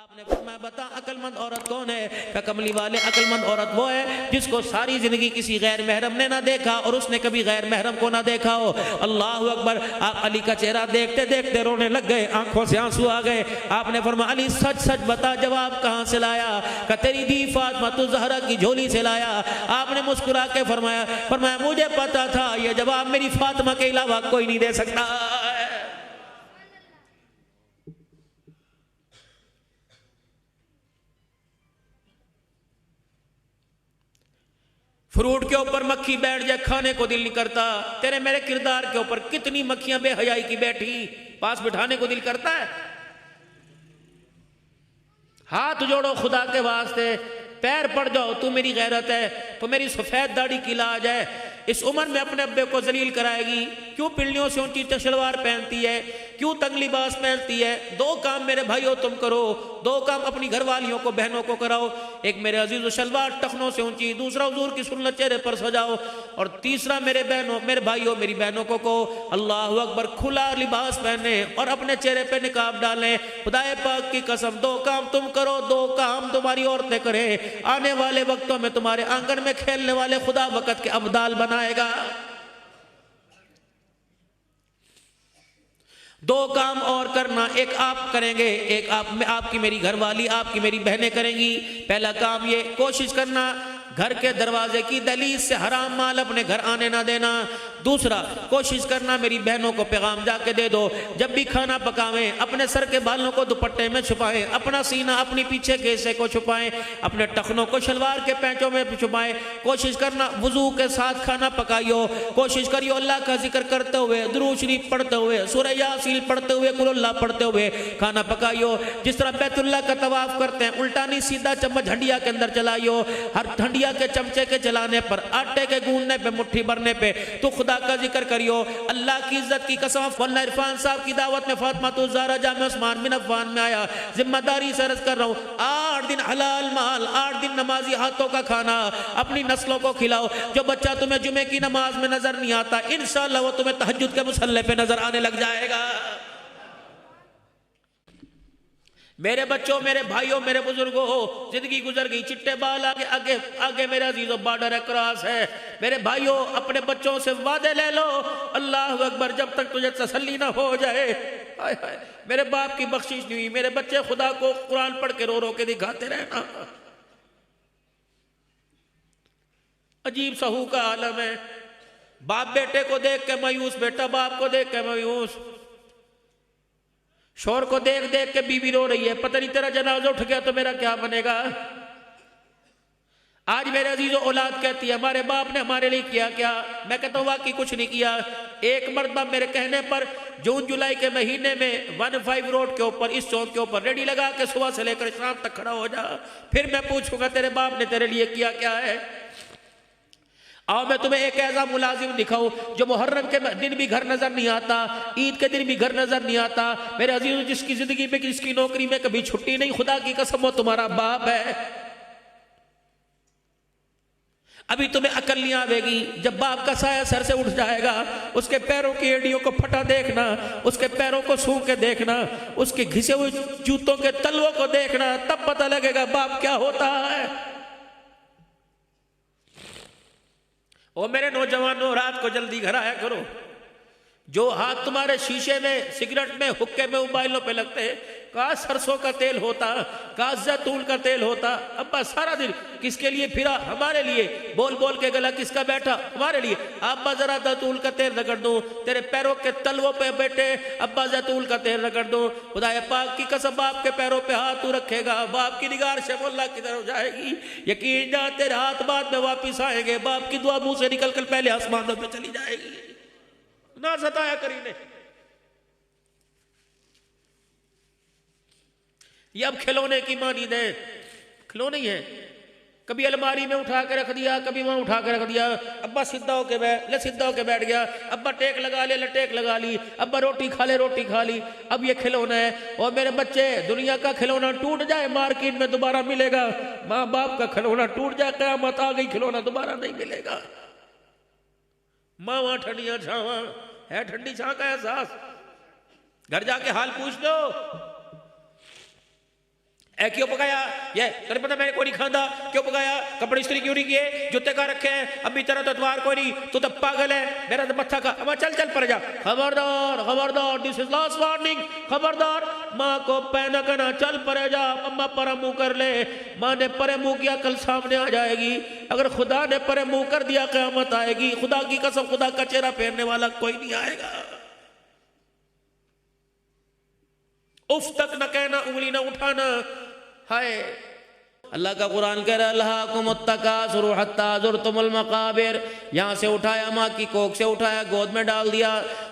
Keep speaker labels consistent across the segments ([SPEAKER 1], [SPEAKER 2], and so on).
[SPEAKER 1] آپ نے فرمایا بتا عقل مند عورت کون ہے؟ کہ کملی والے عقل مند عورت وہ ہے جس کو ساری زندگی کسی غیر محرم نے نہ دیکھا اور اس نے کبھی غیر محرم کو نہ دیکھا ہو۔ اللہ اکبر۔ آپ علی کا چہرہ دیکھتے دیکھتے رونے لگ گئے، آنکھوں سے آنسو آ گئے۔ آپ نے فرمایا علی سچ سچ بتا جواب کہاں سے لایا؟ کہ تیری دی فاطمہ الزہرا کی جھولی سے لایا۔ آپ نے مسکرا کے فرمایا مجھے پتا تھا یہ جواب میری فاطمہ کے علاوہ کوئی نہیں دے سکتا۔ فروٹ کے اوپر مکھی بیٹھ جائے کھانے کو دل نہیں کرتا، تیرے میرے کردار کے اوپر کتنی مکھیاں بے حیائی کی بیٹھی، پاس بٹھانے کو دل کرتا ہے؟ ہاتھ جوڑو خدا کے واسطے، پیر پڑ جاؤ، تو میری غیرت ہے تو میری سفید داڑھی کی لاج ہے۔ اس عمر میں اپنے ابے کو ذلیل کرائے گی؟ کیوں پنڈلیوں سے اونچی شلوار پہنتی ہے؟ کیوں تنگ لباس پہنتی ہے؟ دو کام میرے بھائیوں تم کرو، دو کام اپنی گھر والیوں کو بہنوں کو کراؤ۔ ایک میرے عزیز و شلوار ٹخنوں سے اونچی، دوسرا حضور کی سنت چہرے پر سجاؤ، اور تیسرا میرے بھائیوں میری بہنوں کو اللہ اکبر کھلا لباس پہنے اور اپنے چہرے پہ نقاب ڈالیں۔ خدا پاک کی قسم دو کام تم کرو، دو کام تمہاری عورتیں کریں، آنے والے وقتوں میں تمہارے آنگن میں کھیلنے والے خدا وقت کے ابدال بنائے گا۔ دو کام اور کرنا، ایک آپ کریں گے، ایک آپ کی میری گھر والی، آپ کی میری بہنیں کریں گی۔ پہلا کام یہ کوشش کرنا گھر کے دروازے کی دہلیز سے حرام مال اپنے گھر آنے نہ دینا۔ دوسرا کوشش کرنا میری بہنوں کو پیغام جا کے دے دو، جب بھی کھانا پکاویں اپنے سر کے بالوں کو دوپٹے میں چھپائیں، اپنا سینہ اپنی پیچھے کے حصے کو چھپائیں، اپنے ٹخنوں کو شلوار کے پینچوں میں چھپائیں۔ کوشش کرنا وضو کے ساتھ کھانا پکائیو، کوشش کریو اللہ کا ذکر کرتے ہوئے، درود شریف پڑھتے ہوئے، سورہ یاسین پڑھتے ہوئے، قل اللہ پڑھتے ہوئے کھانا پکائیو۔ جس طرح بیت اللہ کا طواف کرتے ہیں الٹا نہیں سیدھا چمچ ہنڈیا کے اندر چلائیو، ہر ہنڈیا کے چمچے کے چلانے پر، آٹے کے گوننے پہ، مٹھی بھرنے پہ تو خدا کا ذکر کریو۔ اللہ کی عزت کی قسم، مولانا عرفان صاحب کی دعوت میں فاطمہ الزہرا جامع عثمان بن عفان میں آیا، ذمہ داری سے عرض کر رہا ہوں 8 دن حلال مال، 8 دن نمازی ہاتھوں کا کھانا اپنی نسلوں کو کھلاؤ۔ جو بچہ تمہیں جمعے کی نماز میں نظر نہیں آتا انشاءاللہ وہ تمہیں تہجد کے مصلی پہ نظر آنے لگ جائے گا۔ میرے بچوں، میرے بھائیوں، میرے بزرگوں، زندگی گزر گئی، چٹے بال آگے میرے عزیزوں بارڈر کراس ہے۔ میرے بھائیوں اپنے بچوں سے وعدے لے لو، اللہ اکبر، جب تک تجھے تسلی نہ ہو جائے۔ میرے باپ کی بخشش نہیں ہوئی، میرے بچے خدا کو قرآن پڑھ کے رو رو کے دکھاتے رہنا۔ عجیب سہو کا عالم ہے، باپ بیٹے کو دیکھ کے مایوس، بیٹا باپ کو دیکھ کے مایوس، شور کو دیکھ دیکھ کے بیوی رو رہی ہے، پتہ نہیں تیرا جنازہ اٹھ گیا تو میرا کیا بنے گا۔ آج میرے عزیزو اولاد کہتی ہے ہمارے باپ نے ہمارے لیے کیا کیا؟ میں کہتا ہوں واقعی کچھ نہیں کیا۔ ایک مرتبہ میرے کہنے پر جون جولائی کے مہینے میں 15 روڈ کے اوپر اس چوک کے اوپر ریڈی لگا کے صبح سے لے کر شام تک کھڑا ہو جا، پھر میں پوچھوں گا تیرے باپ نے تیرے لیے کیا کیا ہے۔ آؤ میں تمہیں ایک ایسا ملازم دکھاؤں جو محرم کے دن بھی گھر نظر نہیں آتا، عید کے دن بھی گھر نظر نہیں آتا۔ میرے عزیزوں جس کی زندگی میں، جس کی نوکری میں کبھی چھٹی نہیں، خدا کی قسم وہ تمہارا باپ ہے۔ ابھی تمہیں عقل نہیں آوے گی، جب باپ کا سایہ سر سے اٹھ جائے گا، اس کے پیروں کی ایڑیوں کو پھٹا دیکھنا، اس کے پیروں کو سو کے دیکھنا، اس کے گھسے ہوئے جوتوں کے تلووں کو دیکھنا، تب پتہ لگے گا باپ کیا ہوتا ہے۔ او میرے نوجوانوں رات کو جلدی گھر آیا کرو۔ جو ہاتھ تمہارے شیشے میں، سگریٹ میں، حکے میں، موبائلوں پہ لگتے، کاش سرسوں کا تیل ہوتا، کاش زیتون کا تیل ہوتا۔ ابا سارا دن کس کے لیے پھرا؟ ہمارے لیے۔ بول بول کے گلا کس کا بیٹھا؟ ہمارے لیے۔ ابا ذرا زیتون کا تیل رگڑ دوں تیرے پیروں کے تلووں پہ بیٹے، ابا زیتون کا تیل رگڑ دوں۔ خدا پاک کی قسم باپ کے پیروں پہ ہاتھ تو رکھے گا، باپ کی نگار شب اللہ کی طرف جائے گی، یقین جان تیرے ہاتھ بعد میں واپس آئیں گے، باپ کی دعا منہ سے نکل کر پہلے آسمانوں پہ چلی جائے گی۔ نہ ستایا کرینے، یہ اب کھلونے کی مانی دیں، کھلونے ہی ہیں۔ کبھی الماری میں اٹھا کے رکھ دیا، کبھی وہاں اٹھا کے رکھ دیا۔ ابا سیدھا ہو کے بیٹھ گیا، ابا ٹیک لگا لے، ٹیک لگا لی، ابا روٹی کھا لے، روٹی کھا لی۔ اب یہ کھلونا ہے۔ اور میرے بچے، دنیا کا کھلونا ٹوٹ جائے مارکیٹ میں دوبارہ ملے گا، ماں باپ کا کھلونا ٹوٹ جائے قیامت آ گئی، کھلونا دوبارہ نہیں ملے گا۔ ماں ٹھنڈیاں چھاواں ہے، ٹھنڈی چھاں کا احساس گھر جا کے حال پوچھ دو۔ اے کیوں پکایا؟ یہ تیرے پتہ میں نے کوئی نہیں کھاندا، کیوں پکایا؟ کپڑے استری کیوں نہیں کیے؟ جوتے کا رکھے ہیں، ابھی تیرا تو اتوار کوئی نہیں، تو پاگل ہے، میرا تو متھا کا اما چل چل پر جا، خبردار خبردار، دس از لاسٹ وارننگ، خبردار، ماں کو پہنا کنا چل پرے جا، اما پر منہ کر لے، ماں نے پر منہ کیا کل سامنے آ جائے گی، اگر خدا نے پر منہ کر دیا قیامت آئے گی، خدا کی قسم خدا کا چہرہ پھیرنے والا کوئی نہیں آئے گا۔ اف تک نہ کہنا، انگلی نہ اٹھانا، ہائے۔ اللہ کا قرآن کہہ رہا الہاکم التکاثر حتی زرتم المقابر، یہاں سے اٹھایا، ماں کی کوکھ سے اٹھایا، گود میں ڈال دیا،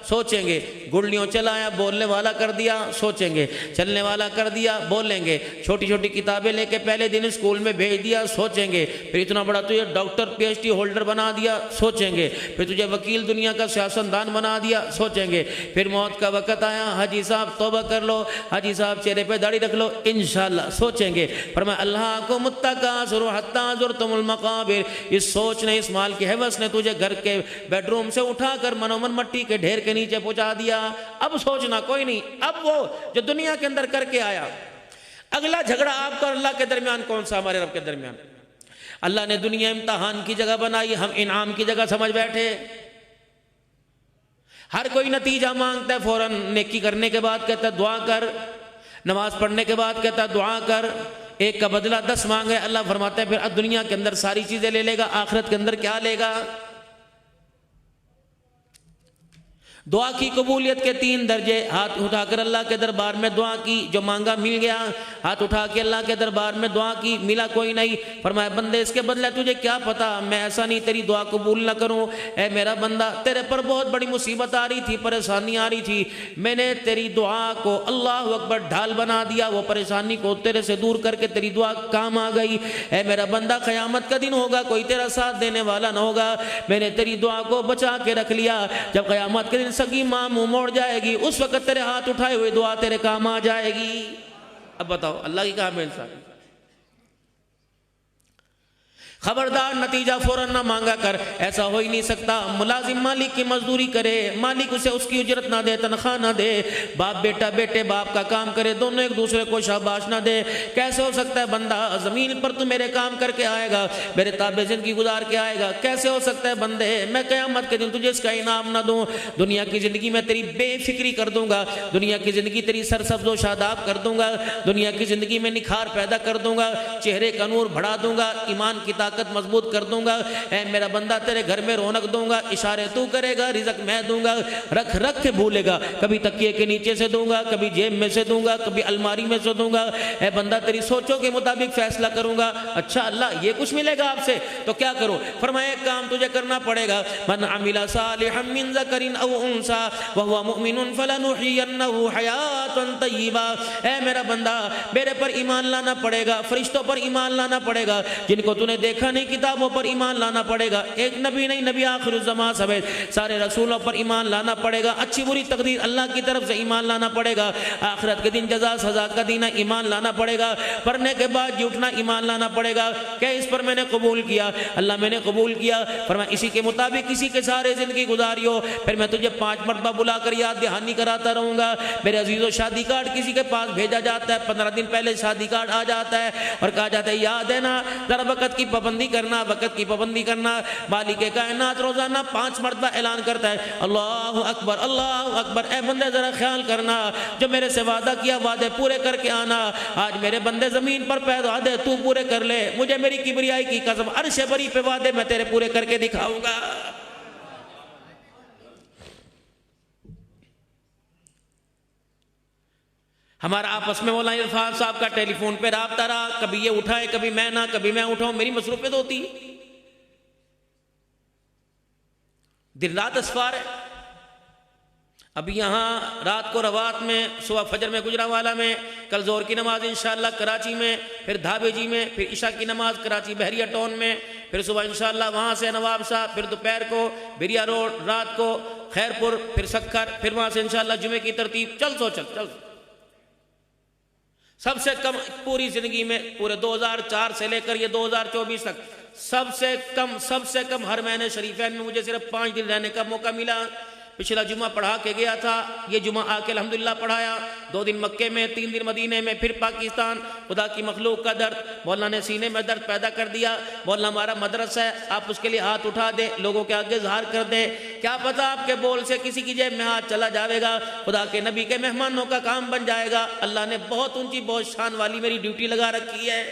[SPEAKER 1] سوچیں گے، گڑلیوں چلایا، بولنے والا کر دیا، سوچیں گے، چلنے والا کر دیا، بولیں گے، چھوٹی چھوٹی کتابیں لے کے پہلے دن اسکول میں بھیج دیا، سوچیں گے، پھر اتنا بڑا تجھے doctor P H D holder بنا دیا، سوچیں گے، پھر تجھے وکیل دنیا کا سیاستدان بنا دیا، سوچیں گے، پھر موت کا وقت آیا، حاجی صاحب توبہ کر لو، حاجی صاحب چہرے پہ داڑھی رکھ لو، انشاءاللہ سوچیں گے۔ فرمایا الہاکم التکاثر حتی زرتم المقابر، اس سوچ نے، اس مال کی حوث نے تجھے گھر کے بیڈ روم سے اٹھا کر منومن مٹی کے ڈھیر کے نیچے پہنچا دیا، اب سوچنا کوئی نہیں۔ اب وہ جو دنیا کے اندر کر کے آیا، اگلا جھگڑا آپ کا اور اللہ کے درمیان کون سا؟ ہمارے رب کے درمیان۔ اللہ نے دنیا امتحان کی جگہ بنائی، ہم انعام کی جگہ سمجھ بیٹھے۔ ہر کوئی نتیجہ مانگتا ہے، فوراً نیکی کرنے کے بعد کہتا ہے دعا کر، نماز پڑھنے کے بعد کہتا ہے دعا کر، ایک کا بدلہ 10 مانگے۔ اللہ فرماتا ہے پھر اب دنیا کے اندر ساری چیزیں لے لے گا، آخرت کے اندر کیا لے گا؟ دعا کی قبولیت کے 3 درجے، ہاتھ اٹھا کر اللہ کے دربار میں دعا کی، جو مانگا مل گیا، ہاتھ اٹھا کے اللہ کے دربار میں دعا کی، ملا کوئی نہیں، فرمایا بندے اس کے بدلے تجھے کیا پتا میں ایسا نہیں تیری دعا قبول نہ کروں، اے میرا بندہ تیرے پر بہت بڑی مصیبت آ رہی تھی، پریشانی آ رہی تھی، میں نے تیری دعا کو اللہ اکبر ڈھال بنا دیا، وہ پریشانی کو تیرے سے دور کر کے تیری دعا کام آ گئی، اے میرا بندہ قیامت کا دن ہوگا، کوئی تیرا ساتھ دینے والا نہ ہوگا، میں نے تیری دعا کو بچا کے رکھ لیا، جب قیامت کے دن سگی ماں منہ موڑ جائے گی، اس وقت تیرے ہاتھ اٹھائے ہوئے دعا تیرے کام آ جائے گی۔ اب بتاؤ اللہ کی کہاں میں انسان؟ خبردار نتیجہ فوراً نہ مانگا کر، ایسا ہو ہی نہیں سکتا۔ ملازم مالک کی مزدوری کرے، مالک اسے اس کی اجرت نہ دے، تنخواہ نہ دے، باپ بیٹا بیٹے باپ کا کام کرے، دونوں ایک دوسرے کو شاباش نہ دے، کیسے ہو سکتا ہے بندہ زمین پر تو میرے کام کر کے آئے گا، میرے تابع زندگی گزار کے آئے گا، کیسے ہو سکتا ہے بندے میں قیامت کے دن تجھے اس کا انعام نہ دوں؟ دنیا کی زندگی میں تیری بے فکری کر دوں گا، دنیا کی زندگی تیری سرسبز و شاداب کر دوں گا، دنیا کی زندگی میں نکھار پیدا کر دوں گا، چہرے کا نور بڑھا دوں گا، ایمان کی طاقت مضبوط کر دوں گا، اے میرا بندہ تیرے گھر میں رونق دوں گا، اشارے تو کرے گا، رزق میں دوں گا، رکھ رکھ کے بھولے گا، کبھی تکیے کے نیچے سے دوں گا، کبھی جیب میں سے دوں گا، کبھی الماری میں سے دوں گا، اے بندہ تیری سوچوں کے مطابق فیصلہ کروں گا۔ اچھا اللہ یہ کچھ ملے گا آپ سے تو کیا کروں؟ فرمایا ایک کام تجھے کرنا پڑے گا، من عمل صالحا من ذکر او انثى وهو مؤمن فلنحيينه حیاتا طیبہ۔ اے میرا بندہ میرے پر ایمان لانا پڑے گا، فرشتوں پر ایمان لانا پڑے گا، جن کو تو نے دیکھا نہیں کتابوں پر ایمان لانا پڑے گا، ایک نبی نہیں نبی آخر الزمان سمیت سارے رسولوں پر ایمان لانا پڑے گا، اچھی بری تقدیر اللہ کی طرف سے ایمان لانا پڑے گا، آخرت کے دن جزا سزا کا دینہ ایمان لانا پڑے گا، پڑھنے کے بعد جھوٹنا ایمان لانا پڑے گا کہ اس پر میں نے قبول کیا، اللہ میں نے قبول کیا، فرمایا اسی کے مطابق کسی کے سارے زندگی گزاریو، پھر میں تجھے 5 مرتبہ بلا کر یاد دہانی کراتا رہوں گا۔ میرے عزیزو شادی کارڈ کسی کے پاس بھیجا جاتا ہے، 15 دن پہلے شادی کارڈ آ جاتا ہے اور کہا جاتا ہے یاد ہے نا ذرا وقت کی پابندی کرنا، وقت کی پابندی کرنا۔ مالک کائنات روزانہ 5 مرتبہ اعلان کرتا ہے اللہ اکبر اللہ اکبر، اے بندے ذرا خیال کرنا، جو میرے سے وعدہ کیا وعدے پورے کر کے آنا، آج میرے بندے زمین پر پہ وعدے تو پورے کر لے، مجھے میری کبریائی کی قسم عرش بری پہ وعدے میں تیرے پورے کر کے دکھاؤں گا۔ ہمارا آپس میں مولانا عرفان صاحب کا ٹیلی فون پہ رابطہ رہا، کبھی یہ اٹھائے کبھی میں نہ، کبھی میں اٹھاؤں، میری مصروفیت ہوتی، دن رات اسفار ہے۔ ابھی یہاں رات کو روات میں، صبح فجر میں گجرانوالہ میں، کل ظہر کی نماز انشاءاللہ کراچی میں، پھر دھابے جی میں، پھر عشاء کی نماز کراچی بحریہ ٹاؤن میں، پھر صبح انشاءاللہ وہاں سے نواب صاحب، پھر دوپہر کو بیریا روڈ، رات کو خیر پور، پھر سکھر، پھر وہاں سے انشاءاللہ جمعے کی ترتیب، چل سو سب سے کم پوری زندگی میں پورے 2004 سے لے کر یہ 2024 تک سب سے کم ہر مہینے شریفین میں مجھے صرف 5 دن رہنے کا موقع ملا۔ پچھلا جمعہ پڑھا کے گیا تھا، یہ جمعہ آ کے الحمدللہ پڑھایا، 2 دن مکے میں، 3 دن مدینے میں، پھر پاکستان. خدا کی مخلوق کا درد مولانا نے سینے میں درد پیدا کر دیا. مولانا ہمارا مدرسہ ہے، آپ اس کے لیے ہاتھ اٹھا دیں، لوگوں کے آگے اظہار کر دیں. کیا پتہ آپ کے بول سے کسی کی جیب میں ہاتھ چلا جاوے گا، خدا کے نبی کے مہمانوں کا کام بن جائے گا. اللہ نے بہت اونچی بہت شان والی میری ڈیوٹی لگا رکھی ہے.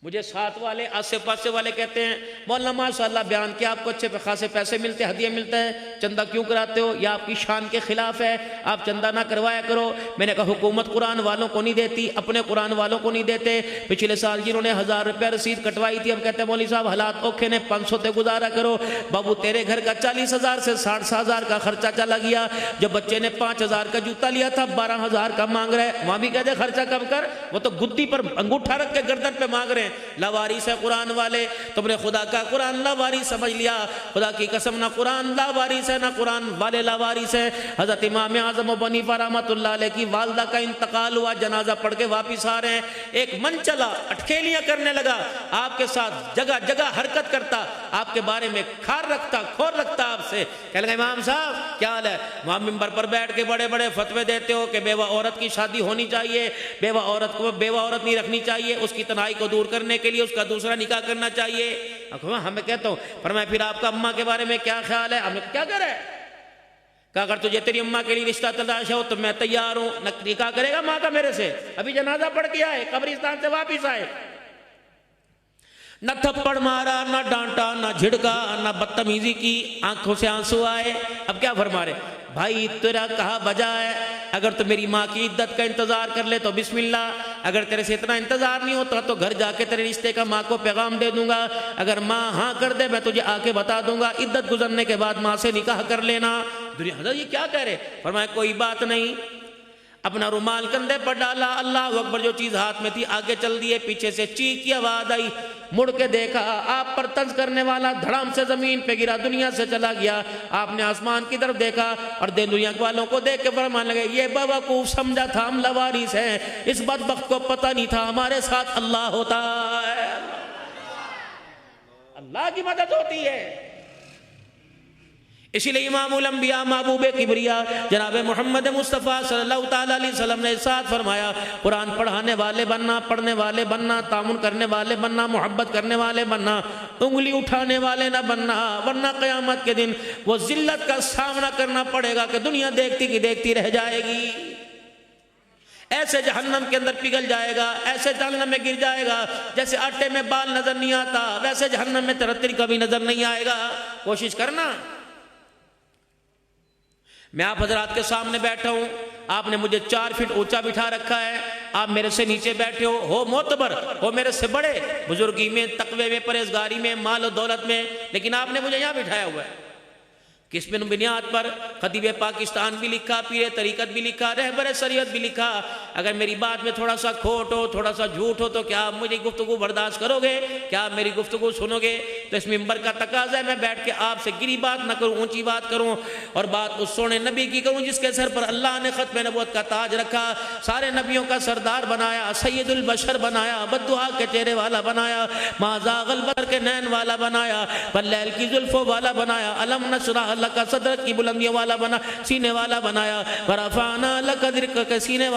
[SPEAKER 1] مجھے ساتھ والے آسے پاسے والے کہتے ہیں مولانا ماشاءاللہ بیان کیا، آپ کو اچھے خاصے پیسے ملتے ہیں، ہدیے ملتا ہے، چندہ کیوں کراتے ہو؟ یہ آپ کی شان کے خلاف ہے، آپ چندہ نہ کروایا کرو. میں نے کہا حکومت قرآن والوں کو نہیں دیتی، اپنے قرآن والوں کو نہیں دیتے. پچھلے سال جنہوں نے 1000 روپے رسید کٹوائی تھی، ہم کہتے ہیں مولوی صاحب حالات اوکھے نے 500 تے گزارا کرو. بابو تیرے گھر کا 40,000 سے 60,000 کا خرچہ چلا گیا. جب بچے نے 5,000 کا جوتا لیا تھا 12,000 کا مانگ رہے. وہاں بھی کہتے خرچہ کم کر، وہ تو گدی پر انگوٹھا رکھ کے گردن پہ مانگ رہے ہیں. لاوارث ہے قرآن والے. تم نے خدا کا قرآن لاوارث سمجھ لیا. خدا کی قسم نہ قرآن لاوارث ہے نہ قرآن والے لاوارث ہے. حضرت امام اعظم ابو حنیفہ رحمۃ اللہ علیہ کی والدہ کا انتقال ہوا، جنازہ پڑھ کے واپس آ رہے ہیں. ایک من چلا اٹکھیلیاں کرنے لگا، آپ کے ساتھ جگہ جگہ حرکت کرتا، آپ کے بارے میں کھار رکھتا آپ سے. کہنے لگا امام صاحب کیا حال ہے؟ وہاں ممبر پر بیٹھ کے بڑے بڑے فتوے دیتے ہو کہ بیوہ عورت کی شادی ہونی چاہیے، بیوہ عورت نہیں رکھنی چاہیے، اس کی تنہائی کو دور کرنے کے لیے اس کا دوسرا نکاح کرنا چاہیے. ہمیں کہتا ہوں فرمایا پھر آپ کا اماں کے بارے میں کیا خیال ہے؟ ہمیں کیا کر رہا ہے؟ کہ اگر تجھے تیری اماں کے لیے رشتہ تلاش ہو تو میں تیار ہوں. نکاح کرے گا ماں کا میرے سے؟ ابھی جنازہ پڑھ کے آئے، قبرستان سے واپس آئے. نہ تھپڑ مارا، نہ ڈانٹا، نہ جھڑکا، نہ بدتمیزی کی، آنکھوں سے آنسو آئے. اب کیا فرما رہے بھائی تیرا کہا بجا ہے، اگر تو میری ماں کی عدت کا انتظار کر لے تو بسم اللہ، اگر تیرے سے اتنا انتظار نہیں ہوتا تو گھر جا کے تیرے رشتے کا ماں کو پیغام دے دوں گا. اگر ماں ہاں کر دے میں تجھے آ کے بتا دوں گا، عدت گزرنے کے بعد ماں سے نکاح کر لینا. حضرت یہ کیا کہہ رہے؟ فرمایا کوئی بات نہیں. اپنا رومال کندھے پر ڈالا، اللہ اکبر، جو چیز ہاتھ میں تھی آگے چل دیے. پیچھے سے چیخ کی آواز آئی، مڑ کے دیکھا آپ پر طنز کرنے والا دھڑام سے زمین پہ گرا، دنیا سے چلا گیا. آپ نے آسمان کی طرف دیکھا اور دنیا والوں کو دیکھ کے فرمان لگے یہ بیوقوف سمجھا تھا ہم لاوارث ہیں، اس بدبخت کو پتہ نہیں تھا ہمارے ساتھ اللہ ہوتا ہے. اللہ کی مدد ہوتی ہے. اسی لیے امام الانبیاء محبوب کبریا جناب محمد مصطفیٰ صلی اللہ تعالیٰ علیہ وسلم نے ارشاد فرمایا قرآن پڑھانے والے بننا، پڑھنے والے بننا، تعاون کرنے والے بننا، محبت کرنے والے بننا، انگلی اٹھانے والے نہ بننا، ورنہ قیامت کے دن وہ ذلت کا سامنا کرنا پڑے گا کہ دنیا دیکھتی کی دیکھتی رہ جائے گی. ایسے جہنم کے اندر پگھل جائے گا، ایسے جہنم میں گر جائے گا جیسے آٹے میں بال نظر نہیں آتا، ویسے جہنم میں ترتری کبھی نظر نہیں آئے گا. کوشش کرنا. میں آپ حضرات کے سامنے بیٹھا ہوں، آپ نے مجھے 4 فٹ اونچا بٹھا رکھا ہے، آپ میرے سے نیچے بیٹھے ہو معتبر ہو، میرے سے بڑے، بزرگی میں، تقوی میں، پرہیزگاری میں، مال و دولت میں، لیکن آپ نے مجھے یہاں بٹھایا ہوا ہے. کس بنیاد پر؟ خطیب پاکستان بھی لکھا، پیر طریقت بھی لکھا، رہبر شریعت بھی لکھا. اگر میری بات میں تھوڑا سا کھوٹ ہو، تھوڑا سا جھوٹ ہو تو کیا آپ مجھے گفتگو برداشت کرو گے؟ کیا آپ میری گفتگو سنو گے؟ تو اس منبر کا تقاضا ہے میں بیٹھ کے آپ سے گری بات نہ کروں، اونچی بات کروں، اور بات اس سونے نبی کی کروں جس کے سر پر اللہ نے ختم نبوت کا تاج رکھا، سارے نبیوں کا سردار بنایا، سید البشر بنایا، بددعا کے چہرے والا بنایا، ما زاغ البصر کے نین والا بنایا، واللیل کی زلفوں والا بنایا، علم نشرح اللہ کا صدر کی بلندیوں والا بنا، سینے والا بنایا، ورفعنا لک ذکرک کے سینے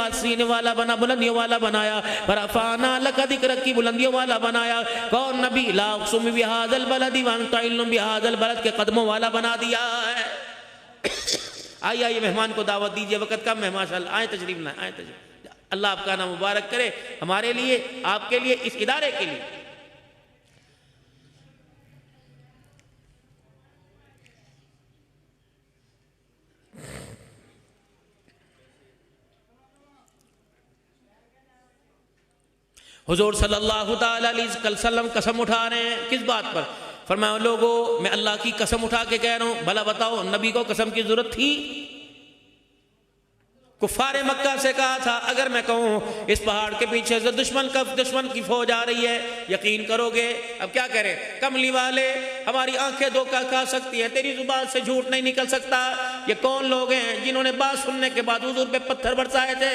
[SPEAKER 1] والا بنا، بلندیوں والا بنایا، ورفعنا لک ذکرک کی بلندیوں والا بنایا. کون نبی؟ لا اقسم بہذا البلد وانت علم بہذا البلد کے قدموں والا بنا دیا ہے. آئیے مہمان کو دعوت دیجئے، وقت کم ہے ماشاءاللہ، آئیں تشریف لائیں، آئیں تشریف. اللہ آپ کا نام مبارک کرے ہمارے لیے، آپ کے لیے، اس ادارے کے لیے. حضور صلی اللہ تعالیٰ علیہ وسلم قسم اٹھا رہے ہیں، کس بات پر؟ فرمایا لوگوں میں اللہ کی قسم اٹھا کے کہہ رہا ہوں، بھلا بتاؤ نبی کو قسم کی ضرورت تھی؟ کفار مکہ سے کہا تھا اگر میں کہوں اس پہاڑ کے پیچھے سے دشمن کی فوج آ رہی ہے یقین کرو گے؟ اب کیا کریں؟ کملی والے ہماری آنکھیں دھوکہ کھا سکتی ہیں، تیری زبان سے جھوٹ نہیں نکل سکتا. یہ کون لوگ ہیں جنہوں نے بات سننے کے بعد حضور پہ پتھر برسائے تھے؟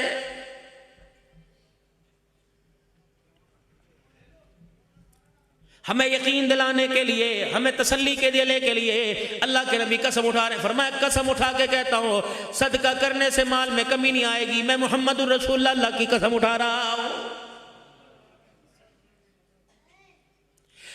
[SPEAKER 1] ہمیں یقین دلانے کے لیے، ہمیں تسلی کے دینے کے لیے اللہ کے نبی قسم اٹھا رہے ہیں، فرمایا قسم اٹھا کے کہتا ہوں صدقہ کرنے سے مال میں کمی نہیں آئے گی، میں محمد الرسول اللہ کی قسم اٹھا رہا ہوں۔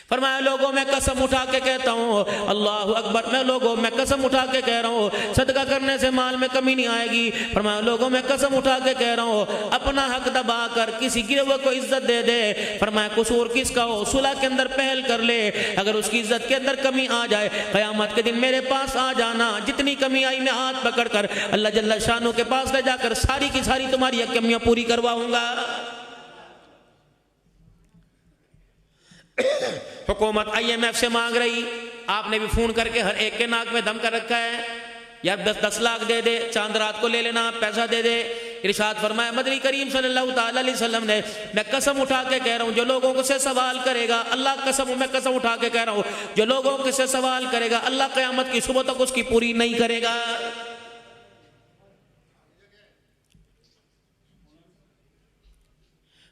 [SPEAKER 1] فرمایا لوگوں میں قسم اٹھا کے کہتا ہوں، اللہ اکبر، میں لوگوں میں قسم اٹھا کے کہہ رہا ہوں صدقہ کرنے سے مال میں کمی نہیں آئے گی۔ فرمایا لوگوں میں قسم اٹھا کے کہہ رہا ہوں اپنا حق دبا کر کسی گروہ کو عزت دے دے، فرمایا قصور کس کا ہو صلح کے اندر پہل کر لے، اگر اس کی عزت کے اندر کمی آ جائے قیامت کے دن میرے پاس آ جانا، جتنی کمی آئی میں ہاتھ پکڑ کر اللہ جل شانہ کے پاس لے جا کر ساری کی ساری تمہاری کمیاں پوری کرواؤں گا۔ حکومت IMF سے مانگ رہی، آپ نے بھی فون کر کے ہر ایک کے ناک میں دم کر رکھا ہے، یار 10 لاکھ دے دے، چاند رات کو لے لینا، پیسہ دے دے۔ ارشاد فرمایا مدنی کریم صلی اللہ تعالی علیہ وسلم نے، میں قسم اٹھا کے کہہ رہا ہوں جو لوگوں کو سے سوال کرے گا اللہ قسم، میں قسم اٹھا کے کہہ رہا ہوں جو لوگوں کو سے سوال کرے گا اللہ قیامت کی صبح تک اس کی پوری نہیں کرے گا۔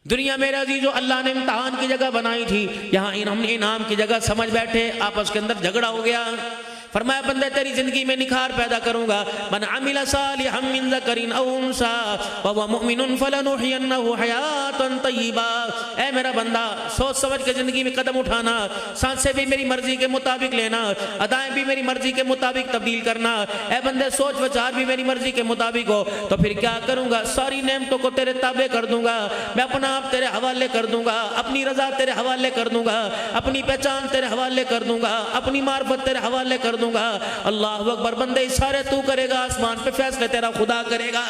[SPEAKER 1] دنیا میرے عزیزو اللہ نے امتحان کی جگہ بنائی تھی، یہاں ہم نے انعام کی جگہ سمجھ بیٹھے، آپس کے اندر جھگڑا ہو گیا۔ فرمایا بندے تیری زندگی میں نکھار پیدا کروں گا، من عمل صالحا من ذکر او انثى وهو مؤمن فلنحيينه حیاتا طیبا۔ اے میرا بندہ سوچ سمجھ کے زندگی میں قدم اٹھانا، سانسیں بھی میری مرضی کے مطابق لینا، ادائیں بھی میری مرضی کے مطابق تبدیل کرنا۔ اے بندے سوچ وچار بھی میری مرضی کے مطابق ہو تو پھر کیا کروں گا، ساری نعمتوں کو تیرے تابع کر دوں گا، میں اپنا آپ تیرے حوالے کر دوں گا، اپنی رضا تیرے حوالے کر دوں گا، اپنی پہچان تیرے حوالے کر دوں گا، اپنی معرفت تیرے حوالے کر دوں گا۔ اللہ اکبر، بندے اشارے تو کرے گا، آسمان پہ فیصلے تیرا خدا کرے گا۔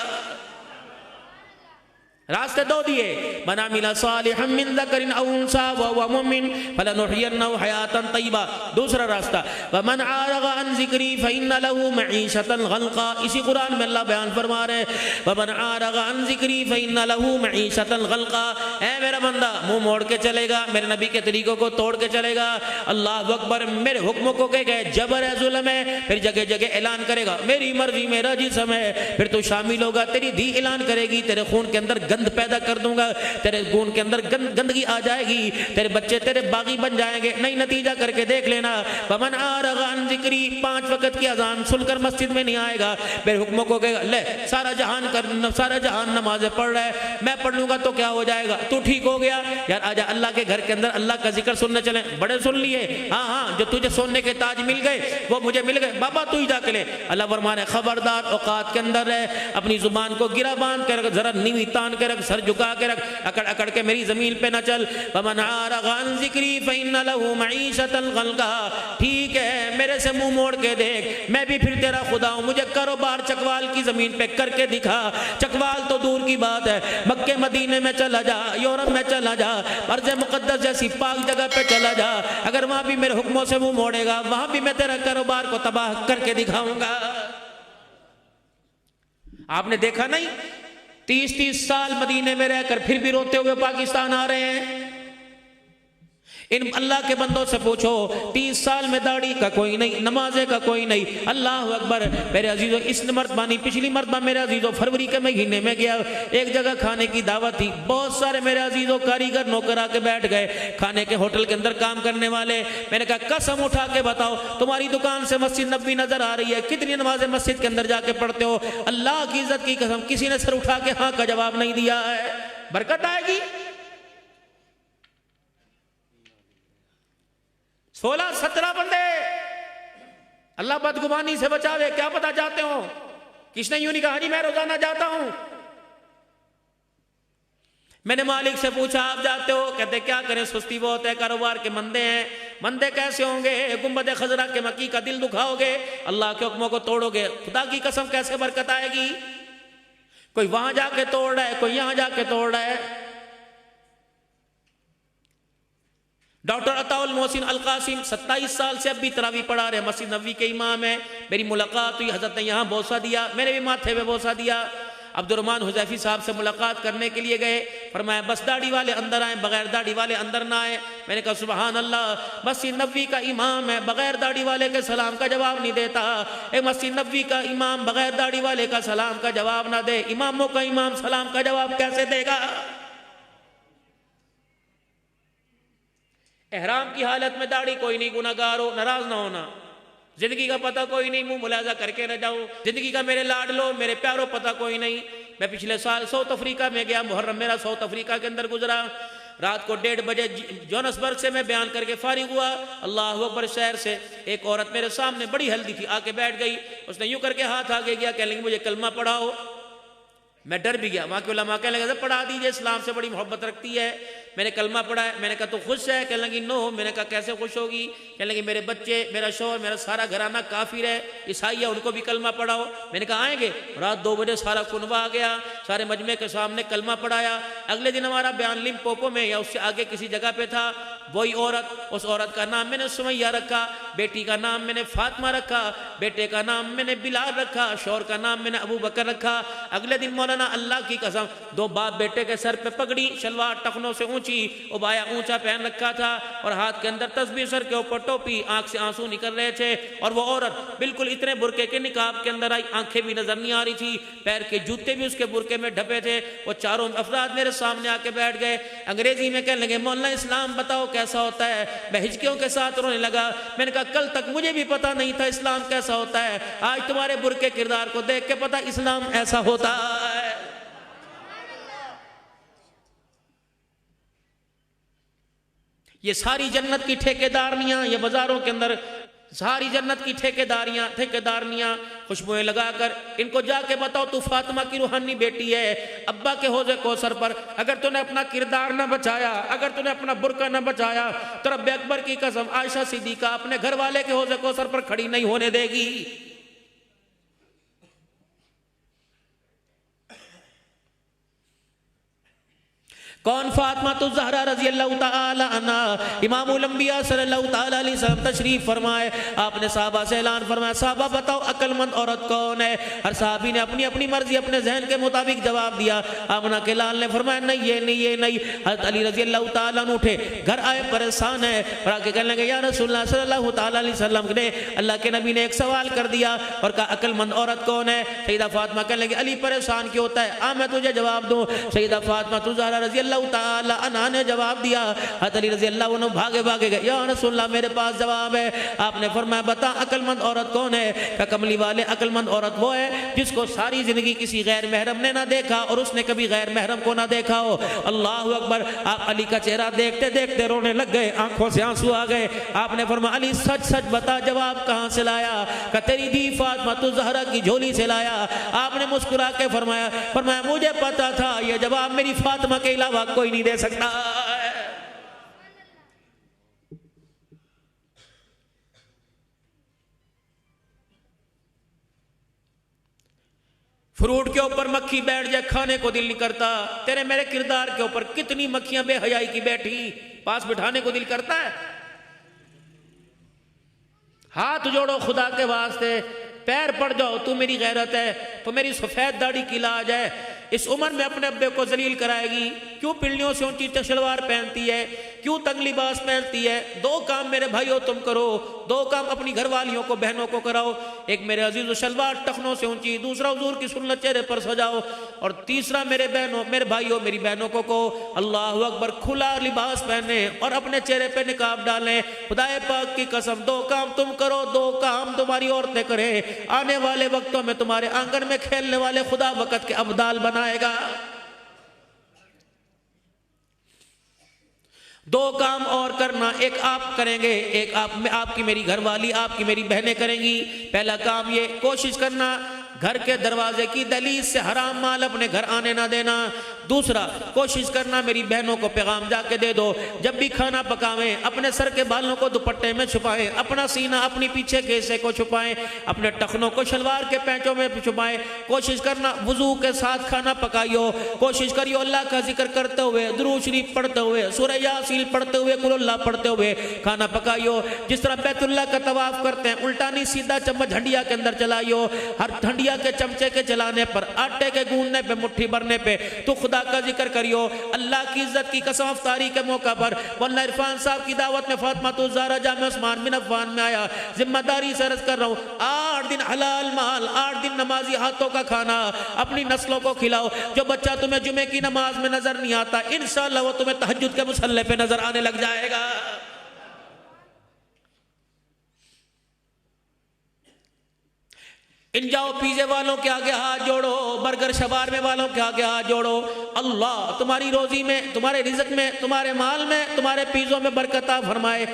[SPEAKER 1] راستے دو دیے، من عمل صالحا من ذکر او انثى وهو مؤمن فلنحيينه حیاتا طیبا۔ دوسرا راستہ، ومن اعرض عن ذکری فإن له معیشة ضنکا۔ اسی قرآن میں اللہ بیان فرما رہے ہیں ومن اعرض عن ذکری فإن له معیشة ضنکا۔ اے میرا بندہ منہ موڑ کے چلے گا، میرے نبی کے طریقوں کو توڑ کے چلے گا، اللہ اکبر، میرے حکموں کو کہ گئے جبر ہے، ظلم ہے، پھر جگہ جگہ اعلان کرے گا میری مرضی میرا جسم ہے، پھر تو شامل ہوگا، تیری دھی اعلان کرے گی، تیرے خون کے اندر گند پیدا کر دوں گا، تیرے خون کے اندر گندگی آ جائے گی، تیرے بچے تیرے باغی بن جائیں گے۔ نہیں، نتیجہ کر کے دیکھ لینا، ومن اعرض عن ذکری، 5 وقت کی اذان سن کر مسجد میں نہیں آئے گا، میرے حکموں کو کہے گا لے سارا جہان نمازیں پڑھ رہا ہے، میں پڑھ لوں گا تو کیا ہو جائے گا، تو ٹھیک ہو گیا، یار آجا اللہ کے گھر کے اندر اللہ کا ذکر سننے چلیں، بڑے سن لیے، ہاں جو تجھے سونے کے تاج مل گئے وہ مجھے مل گئے، بابا تو ہی جا کے لے۔ اللہ فرمانے خبردار، اوقات کے اندر ہے، اپنی زبان کو گرا باندھ کے رکھ، ذرا نیوی تان کے رکھ، سر جھکا کے رکھ، اکڑ اکڑ کے میری زمین پہ نہ چل۔ ومن اعرض عن ذکری فإن له معیشة ضنکا۔ ٹھیک ہے، میرے سے منہ موڑ کے دیکھ، میں بھی پھر تیرا خدا ہوں، مجھے کاروبار چکوال کی زمین پہ کر کے دکھا، چکوال تو دور کی بات ہے، مکے مدینے میں چلا جا، یورپ میں چلا جا، ارض مقدس جیسی پاک جگہ پہ چلا جا، اگر وہاں بھی میرے حکموں سے منہ موڑے گا وہاں بھی میں تیرا کاروبار کو تباہ کر کے دکھاؤں گا۔ آپ نے دیکھا نہیں 30 سال مدینے میں رہ کر پھر بھی روتے ہوئے پاکستان آ رہے ہیں۔ ان اللہ کے بندوں سے پوچھو 30 سال میں داڑھی کا کوئی نہیں، نمازے کا کوئی نہیں، اللہ اکبر۔ میرے عزیزو اس مرتبہ نہیں، پچھلی مرتبہ میرے عزیزو فروری کے مہینے میں گیا، ایک جگہ کھانے کی دعوت تھی، بہت سارے میرے عزیزو کاریگر نوکر آ کے بیٹھ گئے، کھانے کے ہوٹل کے اندر کام کرنے والے۔ میں نے کہا قسم اٹھا کے بتاؤ تمہاری دکان سے مسجد نبوی نظر آ رہی ہے، کتنی نمازیں مسجد کے اندر جا کے پڑھتے ہو؟ اللہ کی عزت کی قسم کسی نے سر اٹھا کے ہاں کا جواب نہیں دیا ہے۔ برکت آئے گی۔ 16-17 بندے، اللہ بدگمانی سے بچاوے، کیا پتا جاتے ہوں، کس نے یوں نہیں کہا جی میں روزانہ جاتا ہوں۔ میں نے مالک سے پوچھا آپ جاتے ہو؟ کہتے کیا کریں سستی بہت ہے، کاروبار کے مندے ہیں۔ مندے کیسے ہوں گے؟ گنبد خضرا کے مکی کا دل دکھاؤ گے، اللہ کے حکموں کو توڑو گے، خدا کی قسم کیسے برکت آئے گی؟ کوئی وہاں جا کے توڑ رہا ہے، کوئی یہاں جا کے توڑ رہا ہے۔ ڈاکٹر عطا المحسن القاسم 27 سال سے اب بھی تراویح پڑھا رہے ہیں، مسجد نبوی کے امام ہیں۔ میری ملاقات ہوئی، حضرت نے یہاں بوسہ دیا، میں نے بھی ماتھے پہ بوسہ دیا۔ عبد الرحمن حذیفی صاحب سے ملاقات کرنے کے لیے گئے، فرمایا بس داڑھی والے اندر آئیں، بغیر داڑھی والے اندر نہ آئیں۔ میں نے کہا سبحان اللہ، مسجد نبوی کا امام ہے، بغیر داڑھی والے کے سلام کا جواب نہیں دیتا۔ ایک مسجد نبوی کا امام بغیر داڑھی والے کا سلام کا جواب نہ دے، اماموں کا امام سلام کا جواب کیسے دے گا؟ احرام کی حالت میں داڑھی کوئی نہیں، گناہ گار ہو ناراض نہ ہونا، زندگی کا پتہ کوئی نہیں، منہ ملاحظہ کر کے نہ جاؤ، زندگی کا میرے لاڈلو میرے پیارو پتہ کوئی نہیں۔ میں پچھلے سال ساؤتھ افریقہ میں گیا، محرم میرا ساؤتھ افریقہ کے اندر گزرا، رات کو 1:30 بجے جونسبرگ سے میں بیان کر کے فارغ ہوا، اللہ اکبر، شہر سے ایک عورت میرے سامنے بڑی ہلدی تھی، آ کے بیٹھ گئی، اس نے یوں کر کے ہاتھ آگے گیا، کہنے لگی مجھے کلمہ پڑھاؤ۔ میں ڈر بھی گیا، وہاں کے علماء کہنے لگے پڑھا دیجئے، اسلام سے بڑی محبت رکھتی ہے۔ میں نے کلمہ پڑھا ہے، میں نے کہا تو خوش ہے؟ کہنے لگی نو۔ میں نے کہا کیسے خوش ہوگی؟ کہنے لگی میرے بچے، میرا شوہر، میرا سارا گھرانہ کافر ہے، عیسائی ہے، ان کو بھی کلمہ پڑھاؤ۔ میں نے کہا آئیں گے؟ رات 2 بجے سارا کنبہ آ گیا، سارے مجمع کے سامنے کلمہ پڑھایا۔ اگلے دن ہمارا بیان لمپوپو میں یا اس سے آگے کسی جگہ پہ تھا، وہی عورت، اس عورت کا نام میں نے سمیہ رکھا، بیٹی کا نام میں نے فاطمہ رکھا، بیٹے کا نام میں نے بلال رکھا، شوہر کا نام میں نے ابو بکر رکھا۔ اگلے دن مولانا اللہ کی قسم 2 باپ بیٹے کے سر پہ پگڑی، شلوار ٹخنوں سے اونچی، عبایا اونچا پہن رکھا تھا، اور ہاتھ کے اندر تسبیح، سر کے اوپر ٹوپی، آنکھ سے آنسو نکل رہے تھے، اور وہ عورت بالکل اتنے برقعے کے نقاب کے اندر آئی، آنکھیں بھی نظر نہیں آ رہی تھی، پیر کے جوتے بھی اس کے برقعے میں ڈھپے تھے۔ وہ چاروں افراد میرے سامنے آ کے بیٹھ گئے، انگریزی میں کہنے لگے مولانا اسلام بتاؤ کیسا ہوتا ہے؟ میں ہچکیوں کے ساتھ رونے لگا، میں نے کہا کل تک مجھے بھی پتا نہیں تھا اسلام کیسا ہوتا ہے، آج تمہارے برقعے کردار کو دیکھ کے پتا اسلام ایسا ہوتا ہے۔ یہ ساری جنت کی ٹھیکیدارنیاں، یہ بازاروں کے اندر ساری جنت کی ٹھیکیدارنیاں خوشبوئیں لگا کر ان کو جا کے بتاؤ تو فاطمہ کی روحانی بیٹی ہے، ابا کے حوض کوثر پر اگر تو نے اپنا کردار نہ بچایا، اگر تو نے اپنا برقع نہ بچایا تو رب اکبر کی قسم عائشہ صدیقہ اپنے گھر والے کے حوض کوثر پر کھڑی نہیں ہونے دے گی۔ کون؟ فاطمہ الزہرا رضی اللہ تعالی عنہ۔ امام الانبیاء صلی اللہ تعالی علیہ وسلم تشریف فرمائے، آپ نے صحابہ سے اعلان فرمایا صحابہ بتاؤ عقل مند عورت کون ہے؟ ہر صحابی نے اپنی اپنی مرضی اپنے ذہن کے مطابق جواب دیا۔ آمنہ کے لال نے فرمایا نہیں یہ نہیں یہ نہیں۔ حضرت علی رضی اللہ تعالیٰ عنہ اٹھے، گھر آئے پریشان ہے، اور آ کے کہنے لگے یا رسول اللہ صلی اللہ تعالی علیہ وسلم نے اللہ کے نبی نے ایک سوال کر دیا اور کہا عقل مند عورت کون ہے؟ سیدہ فاطمہ کہنے لگے علی پریشان کیوں ہوتا ہے؟ میں تجھے جواب دوں۔ سیدہ فاطمہ الزہرا رضی اللہ تعالی عنہ نے جواب دیا۔ حضرت علی رضی اللہ عنہ بھاگے گئے، یا رسول اللہ میرے پاس جواب ہے۔ آپ نے فرمایا بتا عقل مند عورت کون ہے؟ کہ کملی والے عقل مند عورت وہ ہے جس کو ساری زندگی کسی غیر محرم نے نہ دیکھا اور اس نے کبھی غیر محرم کو نہ دیکھا ہو۔ اللہ اکبر۔ آپ علی کا چہرہ دیکھتے دیکھتے رونے لگ گئے، آنکھوں سے آنسو آ گئے۔ آپ نے فرمایا علی سچ سچ بتا جواب کہاں سے لایا؟ کہ تیری دی فاطمہ الزہرا کی جھولی سے لایا۔ آپ نے مسکرا کے فرمایا مجھے پتا تھا یہ جواب میری فاطمہ کے علاوہ کوئی نہیں دے سکتا ہے۔ فروٹ کے اوپر مکھی بیٹھ جائے کھانے کو دل نہیں کرتا، تیرے میرے کردار کے اوپر کتنی مکھیاں بے حیائی کی بیٹھی، پاس بٹھانے کو دل کرتا ہے؟ ہاتھ جوڑو خدا کے واسطے، پیر پڑ جاؤ، تو میری غیرت ہے تو میری سفید داڑھی کی لاج ہے، اس عمر میں اپنے ابے کو ذلیل کرائے گی؟ کیوں پنڈلیوں سے اونچی شلوار پہنتی ہے؟ کیوں تنگ لباس پہنتی ہے؟ 2 کام میرے بھائیوں تم کرو، 2 کام اپنی گھر والیوں کو بہنوں کو کراؤ۔ ایک میرے عزیز و شلوار ٹخنوں سے اونچی، دوسرا حضور کی سنت چہرے پر سجاؤ، اور تیسرا میرے بھائیوں میری بہنوں کو اللہ اکبر کھلا لباس پہنے اور اپنے چہرے پہ نقاب ڈالیں۔ خدا پاک کی قسم 2 کام تم کرو، 2 کام تمہاری عورتیں کریں، آنے والے وقتوں میں تمہارے آنگن میں کھیلنے والے خدا وقت کے ابدال بنائے گا۔ 2 کام اور کرنا، ایک آپ کریں گے، ایک آپ کی میری گھر والی، آپ کی میری بہنیں کریں گی۔ پہلا کام یہ کوشش کرنا گھر کے دروازے کی دہلیز سے حرام مال اپنے گھر آنے نہ دینا۔ دوسرا کوشش کرنا میری بہنوں کو پیغام جا کے دے دو، جب بھی کھانا پکاویں اپنے سر کے بالوں کو دوپٹے میں چھپائیں، اپنا سینہ اپنی پیچھے کے حصے کو چھپائیں، اپنے ٹخنوں کو شلوار کے پینچوں میں چھپائیں۔ کوشش کرنا وضو کے ساتھ کھانا پکائیو، کوشش کریو اللہ کا ذکر کرتے ہوئے، درود شریف پڑھتے ہوئے، سورہ یاسین پڑھتے ہوئے، قل اللہ پڑھتے ہوئے کھانا پکائیو۔ جس طرح بیت اللہ کا طواف کرتے ہیں الٹا نہیں سیدھا چمچ ہنڈیا کے اندر چلائیو، ہر ہنڈیا کے چمچے کے چلانے پر، آٹے کے گوننے پہ، مٹھی بھرنے پہ تو خدا کا ذکر کریو۔ اللہ کی عزت کی قسم افطاری کے موقع پر مولانا عرفان صاحب کی دعوت میں فاطمہ الزہرا جامع عثمان بن عفان میں آیا، ذمہ داری سے عرض کر رہا ہوں 8 دن حلال مال، 8 دن نمازی ہاتھوں کا کھانا اپنی نسلوں کو کھلاؤ۔ جو بچہ تمہیں جمعے کی نماز میں نظر نہیں آتا انشاءاللہ وہ تمہیں تہجد کے مصلی پہ نظر آنے لگ جائے گا۔ ان جاؤ پیزے والوں کے آگے ہاتھ جوڑو، برگر شوارمے والوں کے آگے ہاتھ جوڑو، اللہ تمہاری روزی میں، تمہارے رزق میں، تمہارے مال میں، تمہارے پیزوں میں برکت عطا فرمائے۔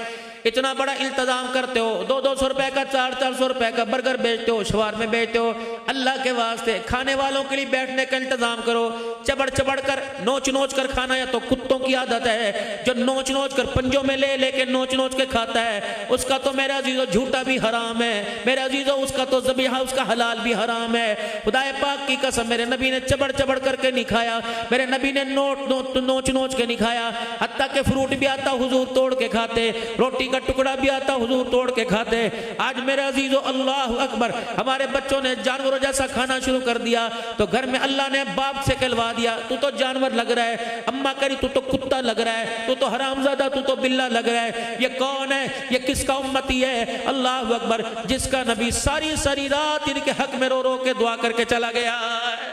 [SPEAKER 1] اتنا بڑا التزام کرتے ہو، 200 روپے کا 400 روپے کا برگر بیچتے ہو، شوارمے بیچتے ہو، اللہ کے واسطے کھانے والوں کے لیے بیٹھنے کا انتظام کرو۔ چبڑ چبڑ کر نوچ نوچ کر کھانا یا تو کتوں کی عادت ہے جو نوچ نوچ کر پنجوں میں لے لے کے نوچ نوچ کے کھاتا ہے، اس کا تو میرے عزیزو جھوٹا بھی حرام ہے، میرے عزیزو اس کا تو ذبیحہ اس کا حلال بھی حرام ہے۔ خدا پاک کی قسم میرے نبی نے چبڑ چبڑ کر کے نہیں کھایا، میرے نبی نے نوچ نوچ کے نہیں کھایا، حتیٰ کہ فروٹ بھی آتا حضور توڑ کے کھاتے، روٹی کا ٹکڑا بھی آتا حضور توڑ کے کھاتے۔ آج میرے عزیزو اللہ اکبر، ہمارے بچوں نے جانوروں جیسا کھانا شروع کر دیا، تو گھر میں اللہ نے باپ سے کہلوا دیا تو جانور لگ رہا ہے، اماں کری تو کتا لگ رہا ہے، تو حرامزادہ تو بلہ لگ رہا ہے۔ یہ کون ہے؟ یہ کس کا امتی ہے؟ اللہ اکبر، جس کا نبی ساری ساری رات ان کے حق میں رو رو کے دعا کر کے چلا گیا ہے۔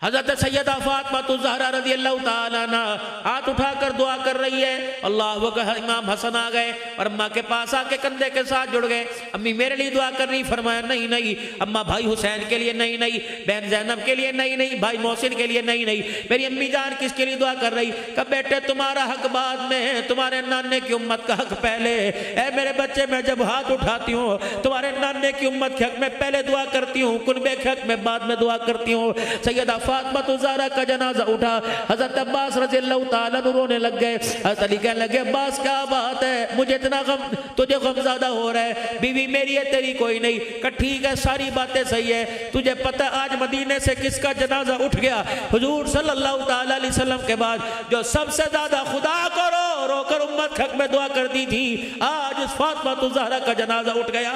[SPEAKER 1] حضرت سیدہ فاطمہ الزہرا رضی اللہ تعالیٰ عنہ ہاتھ اٹھا کر دعا کر رہی ہے، اللہ اکبر، امام حسن آ گئے اور اماں کے پاس آ کے کندھے کے ساتھ جڑ گئے، امی میرے لیے دعا کر رہی، فرمایا نہیں نہیں اماں، بھائی حسین کے لیے نہیں نہیں، بہن زینب کے لیے نہیں نہیں، بھائی محسن کے لیے نہیں نہیں، میری امی جان کس کے لیے دعا کر رہی؟ کہ بیٹے تمہارا حق بعد میں ہے، تمہارے نانے کی امت کا حق پہلے۔ اے میرے بچے، میں جب ہاتھ اٹھاتی ہوں تمہارے نانے کی امت کے حق میں پہلے دعا کرتی ہوں، کنبے کے حق میں بعد میں دعا کرتی ہوں۔ سیدہ فاطمہ الزہرا کا جنازہ اٹھا، حضرت عباس رضی اللہ تعالیٰ عنہ رونے لگ گئے، حضرت علی کہنے لگے عباس کیا بات ہے، مجھے اتنا غم، تجھے غم زیادہ ہو رہا ہے، بیوی میری ہے تیری کوئی نہیں۔ کہ ٹھیک ہے، ساری باتیں صحیح ہے، تجھے پتہ آج مدینے سے کس کا جنازہ اٹھ گیا؟ حضور صلی اللہ تعالیٰ علیہ وسلم کے بعد جو سب سے زیادہ خدا کو رو رو کر امت حق میں دعا کر دی تھی، آج اس فاطمہ الزہرا کا جنازہ اٹھ گیا۔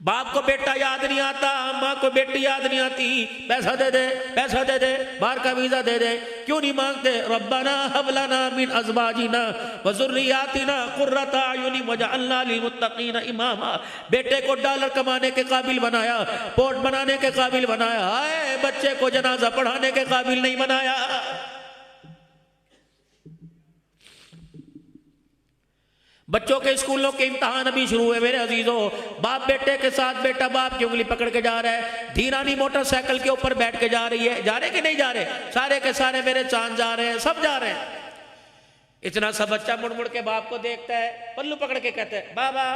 [SPEAKER 1] باپ کو بیٹا یاد نہیں آتا، ماں کو بیٹی یاد نہیں آتی، پیسہ دے دے، پیسہ دے دے، باہر کا ویزا دے دے، کیوں نہیں مانگتے؟ ربنا ہب لنا من ازواجنا وذریاتنا قرۃ اعین واجعلنا للمتقین اماما۔ بیٹے کو ڈالر کمانے کے قابل بنایا، پورٹ بنانے کے قابل بنایا، ہائے بچے کو جنازہ پڑھانے کے قابل نہیں بنایا۔ بچوں کے اسکولوں کے امتحان ابھی شروع ہوئے میرے عزیزوں، باپ بیٹے کے ساتھ، بیٹا باپ کی انگلی پکڑ کے جا رہا ہے، دھیرانی موٹر سائیکل کے اوپر بیٹھ کے جا رہی ہے، جا رہے کہ نہیں جا رہے؟ سارے کے سارے میرے چاند جا رہے ہیں، سب جا رہے ہیں۔ اتنا سا بچہ مڑ مڑ کے باپ کو دیکھتا ہے، پلو پکڑ کے کہتا ہے بابا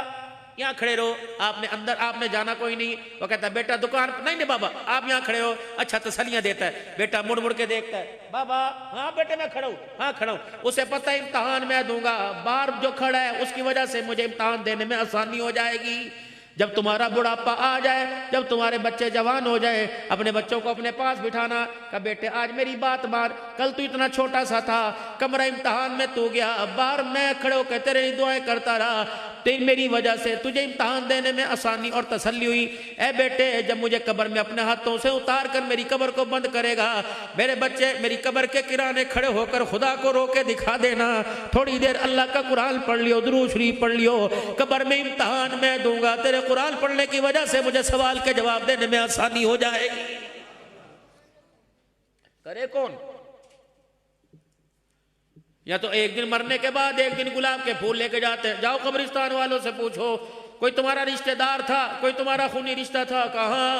[SPEAKER 1] یہاں کھڑے رہو، آپ نے اندر، آپ نے جانا کوئی نہیں۔ وہ کہتا ہے بیٹا دکان، نہیں نہیں بابا آپ یہاں کھڑے ہو، اچھا تسلیاں دیتا ہے۔ بیٹا مڑ مڑ کے دیکھتا ہے، بابا ہاں بیٹے میں کھڑا ہوں، ہاں کھڑا ہوں۔ اسے پتہ ہے امتحان میں دوں گا، باہر جو کھڑا ہے اس کی وجہ سے مجھے امتحان دینے میں آسانی ہو جائے گی۔ جب تمہارا بڑھاپا آ جائے، جب تمہارے بچے جوان ہو جائے، اپنے بچوں کو اپنے پاس بٹھانا، کہ بیٹے آج میری بات مان، کل تو اتنا چھوٹا سا تھا، کمرہ امتحان میں تو گیا، باہر میں کھڑے ہو کے تیرے دعائیں کرتا رہا، تیری میری وجہ سے تجھے امتحان دینے میں آسانی اور تسلی ہوئی۔ اے بیٹے جب مجھے قبر میں اپنے ہاتھوں سے اتار کر میری قبر کو بند کرے گا، میرے بچے میری قبر کے کرانے کھڑے ہو کر خدا کو رو کے دکھا دینا، تھوڑی دیر اللہ کا قرآن پڑھ لیو، درود شریف پڑھ لیو، قبر میں امتحان میں دوں گا، تیرے قرآن پڑھنے کی وجہ سے مجھے سوال کے جواب دینے میں آسانی ہو جائے گی۔ کرے کون؟ یا تو ایک دن مرنے کے بعد ایک دن گلاب کے پھول لے کے جاتے، جاؤ قبرستان والوں سے پوچھو، کوئی تمہارا رشتہ دار تھا، کوئی تمہارا خونی رشتہ تھا؟ کہاں،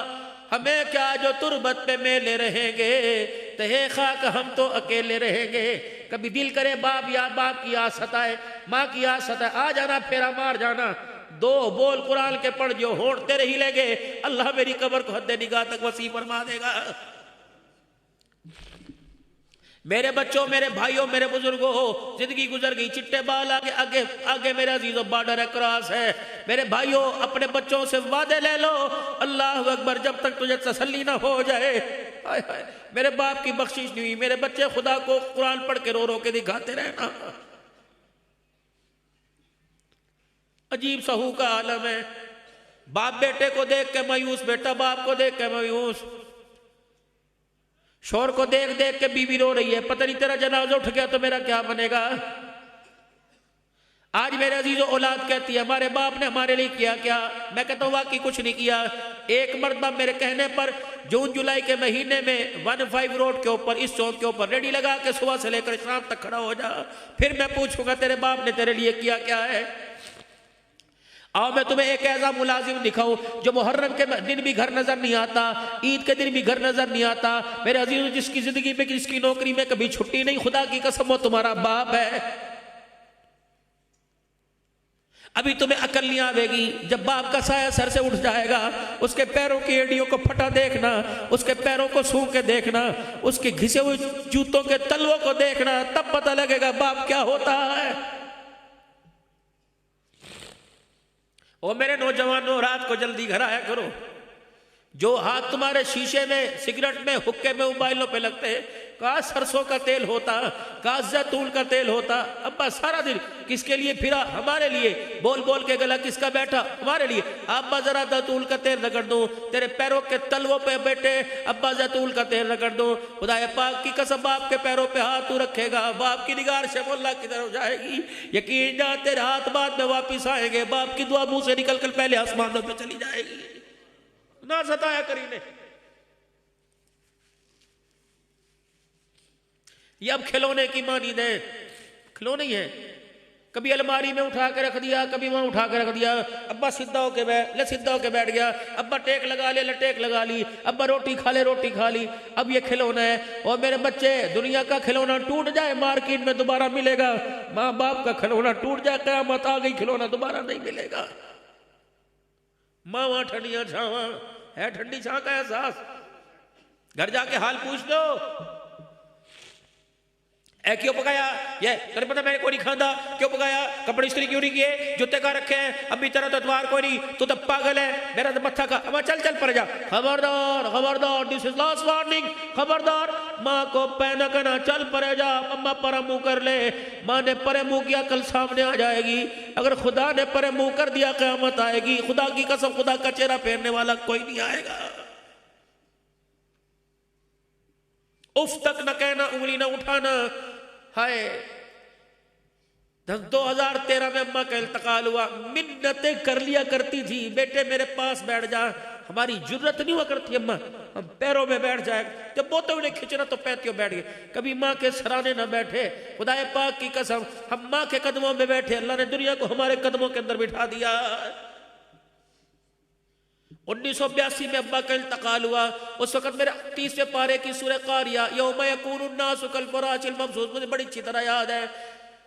[SPEAKER 1] ہمیں کیا جو تربت پہ میلے رہیں گے، تہے خاک ہم تو اکیلے رہیں گے۔ کبھی دل کرے باپ یا باپ کی آس ستائے، ماں کی آس ستائے، آ جانا پھیرا مار جانا، دو بول قرآن کے پڑھ جو ہونٹ تیرے ہی لے گے، اللہ میری قبر کو حد نگاہ تک وسیع فرما دے گا۔ میرے بچوں، میرے بھائیوں، میرے بزرگوں، زندگی گزر گئی، چٹے بال آگے آگے آگے میرے عزیزوں بارڈر ہے، کراس ہے۔ میرے بھائیوں اپنے بچوں سے وعدے لے لو، اللہ اکبر، جب تک تجھے تسلی نہ ہو جائے، ہائے ہائے میرے باپ کی بخشش نہیں ہوئی، میرے بچے خدا کو قرآن پڑھ کے رو رو کے دکھاتے رہنا۔ عجیب سہو کا عالم ہے، باپ بیٹے کو دیکھ کے مایوس، بیٹا باپ کو دیکھ کے مایوس، شور کو دیکھ دیکھ کے بیوی رو رہی ہے، پتہ نہیں تیرا جنازہ اٹھ گیا تو میرا کیا بنے گا۔ آج میرے عزیزو اولاد کہتی ہے ہمارے باپ نے ہمارے لیے کیا کیا؟ میں کہتا ہوں واقعی کچھ نہیں کیا۔ ایک مرتبہ میرے کہنے پر جون جولائی کے مہینے میں 15 روڈ کے اوپر اس چوک کے اوپر ریڈی لگا کے صبح سے لے کر شام تک کھڑا ہو جا، پھر میں پوچھوں گا تیرے باپ نے تیرے لیے کیا کیا ہے۔ آؤ میں تمہیں ایک ایسا ملازم دکھاؤں جو محرم کے دن بھی گھر نظر نہیں آتا، عید کے دن بھی گھر نظر نہیں آتا، میرے عزیزو جس کی زندگی میں جس کی نوکری میں کبھی چھٹی نہیں، خدا کی قسم وہ تمہارا باپ ہے۔ ابھی تمہیں عقل نہیں آوے گی، جب باپ کا سایہ سر سے اٹھ جائے گا، اس کے پیروں کی ایڑیوں کو پھٹا دیکھنا، اس کے پیروں کو سو کے دیکھنا، اس کے گھسے ہوئے جوتوں کے تلووں کو دیکھنا، تب پتہ لگے گا باپ کیا ہوتا ہے۔ او میرے نوجوانوں، رات کو جلدی گھر آیا کرو۔ جو ہاتھ تمہارے شیشے میں، سگریٹ میں، حکے میں، موبائلوں پہ لگتے، کاش سرسوں کا تیل ہوتا، کاش زیتون کا تیل ہوتا۔ ابا سارا دن کس کے لیے پھرا؟ ہمارے لیے۔ بول بول کے گلا کس کا بیٹھا؟ ہمارے لیے۔ ابا ذرا زیتون کا تیل رگڑ دوں تیرے پیروں کے تلووں پہ بیٹے، ابا زیتون کا تیل رگڑ دوں، خدا پاک کی قسم باپ کے پیروں پہ ہاتھ تو رکھے گا، باپ کی نگاہ شم اللہ کی طرف جائے گی، یقین جان تیرے ہاتھ بعد میں واپس آئیں گے، باپ کی دعا منہ سے نکل کر پہلے آسمانوں پہ چلی جائے گی۔ نہ ستایا کرینے۔ یہ اب کھلونے کی مانی دے، کھلونے ہی ہیں، کبھی الماری میں اٹھا کے رکھ دیا، کبھی وہاں اٹھا کے رکھ دیا، ابا سدھا ہو کے بیٹھ گیا، ابا ٹیک لگا لے ٹیک لگا لی، ابا روٹی کھا لے روٹی کھا لی، اب یہ کھلونا ہے۔ اور میرے بچے، دنیا کا کھلونا ٹوٹ جائے مارکیٹ میں دوبارہ ملے گا، ماں باپ کا کھلونا ٹوٹ جائے قیامت آ گئی کھلونا دوبارہ نہیں ملے گا۔ ماں ٹھنڈیاں چھاواں ہے، ٹھنڈی چھاں کا احساس گھر جا کے حال پوچھ دو۔ اے کیوں پکایا؟ یہ تیرے پتہ میں نے کوئی نہیں کھاندا، کیوں پکایا؟ کپڑے استری کیوں نہیں کیے؟ جوتے کا رکھے ہیں، ابھی تیرا تو اتوار کوئی نہیں، تو تب پاگل ہے، میرا تو متھا کا، اما چل پڑ جا، خبردار خبردار، دس از لاسٹ وارننگ، خبردار، ماں کو پہنا کہنا چل پڑے جا، اما پرا منہ کر لے، ماں نے پرے منہ کیا کل سامنے آ جائے گی، اگر خدا نے پرے منہ کر دیا قیامت آئے گی، خدا کی قسم خدا کا چہرہ پھیرنے والا کوئی نہیں آئے گا۔ اف تک نہ کہنا، انگلی نہ اٹھانا۔ ہائے 2013 میں اماں کا انتقال ہوا، منتیں کر لیا کرتی تھی، بیٹے میرے پاس بیٹھ جا، ہماری جرت نہیں ہوا کرتی اماں ہم پیروں میں بیٹھ جائے، جب بوتے انہیں کھچنا تو پیتیوں بیٹھ گئے، کبھی ماں کے سرانے نہ بیٹھے، خدا پاک کی قسم ہم ماں کے قدموں میں بیٹھے، اللہ نے دنیا کو ہمارے قدموں کے اندر بٹھا دیا۔ 1982 میں ابا کا انتقال ہوا، اس وقت میرے 30ویں پارے کی سورہ قاریہ، یوم یکون الناس کالفراش المبثوث، مجھے بڑی اچھی طرح یاد ہے۔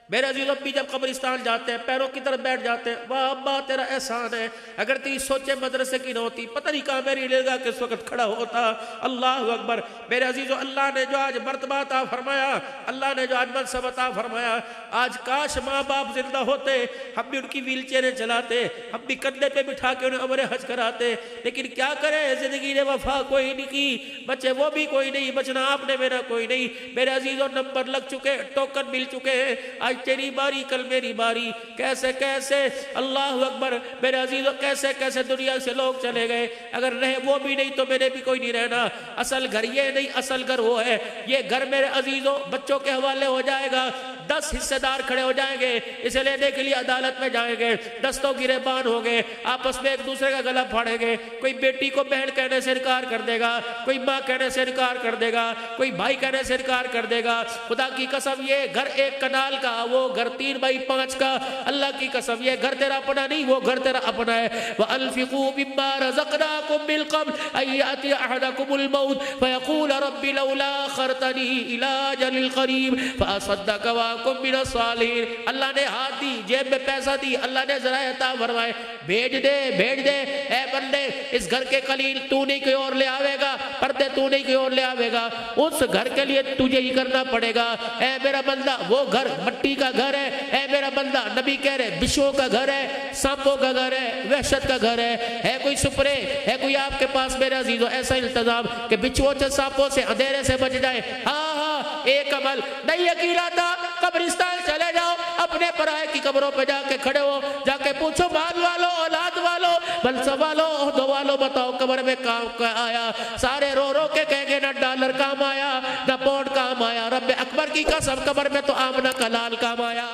[SPEAKER 1] میرے عزیز ابی جب قبرستان جاتے ہیں پیروں کی طرف بیٹھ جاتے ہیں، واہ ابا تیرا احسان ہے، اگر تیری سوچے مدرسے کی نہ ہوتی پتہ نہیں کہاں میری نگاہ کس وقت کھڑا ہوتا۔ اللہ اکبر۔ میرے عزیزو اللہ نے جو آج مرتبہ عطا فرمایا، اللہ نے جو آج منصب عطا فرمایا، آج کاش ماں باپ زندہ ہوتے، ہم بھی ان کی ویل چیئریں چلاتے، ہم بھی کندھے پہ بٹھا کے انہیں عمرہ حج کراتے، لیکن کیا کرے زندگی نے وفا کوئی نہیں کی، بچے وہ بھی کوئی نہیں، بچنا آپ نے میرا کوئی نہیں۔ میرے عزیزو نمبر لگ چکے، ٹوکن مل چکے ہیں، آج تیری باری کل میری باری، کیسے کیسے اللہ اکبر میرے عزیزو کیسے کیسے دنیا سے لوگ چلے گئے، اگر رہے وہ بھی نہیں تو میرے بھی کوئی نہیں رہنا۔ اصل گھر یہ نہیں، اصل گھر وہ ہے، یہ گھر میرے عزیزو بچوں کے حوالے ہو جائے گا، 10 حصے دار کھڑے ہو جائیں گے، اسے لینے کے لیے عدالت میں جائیں گے، دستوں گریبان ہوں گے، آپس میں ایک دوسرے کا گلا پھاڑیں گے، کوئی بیٹی کو بہن کہنے سے انکار کر دے گا، کوئی ماں کہنے سے انکار کر دے گا، کوئی بھائی کہنے سے انکار کر دے گا۔ خدا کی قسم یہ گھر ایک کنال کا، وہ گھر 3x5 کا، اللہ کی قسم یہ گھر تیرا اپنا نہیں، وہ گھر تیرا اپنا ہے۔ وَأَنفِقُوا مِمَّا رَزَقْنَاكُمْ مِن قَبْلِ أَن يَأْتِيَ أَحَدَكُمُ الْمَوْتُ فَيَقُولَ رَبِّ لَوْلَا أَخَّرْتَنِي إِلَىٰ أَجَلٍ قَرِيبٍ فَأَصَدَّقَ وَأَكُن مِّنَ الصَّالِحِينَ۔ اللہ نے ہاتھ دی، جیب میں پیسہ دی، اللہ نے ذرائع عطا فرمائے، بھیج دے اے بندے، اس گھر کے قلیل تو نہیں کوئی اور لے آوے گا، پردے تو نہیں کوئی اور لے آوے گا، اس گھر کے لیے تجھے ہی کرنا پڑے گا۔ اے میرا بندہ وہ گھر مٹی کا گھر ہے، اے میرا بندہ نبی کہہ رہے بشوں کا گھر ہے، سانپوں کا گھر ہے، وحشت کا گھر ہے کوئی سپرے، ہے کوئی آپ کے پاس میرے عزیزو ایسا التزام کہ بچھوؤں سے سانپوں سے اندھیرے سے بچ جائے؟ ہاں ایک عمل نہیں یقین آتا، قبرستان چلے جاؤ، اپنے پرائے کی قبروں پہ جا کے کھڑے ہو، جا کے پوچھو مال والو، اولاد والو، منصب والو، عہدوں والو، بتاؤ قبر میں کام کا آیا؟ سارے رو رو کے کہیں گے نہ ڈالر کام آیا، نہ پاؤنڈ کام آیا، رب اکبر کی قسم قبر میں تو آمنہ کا لال کام آیا۔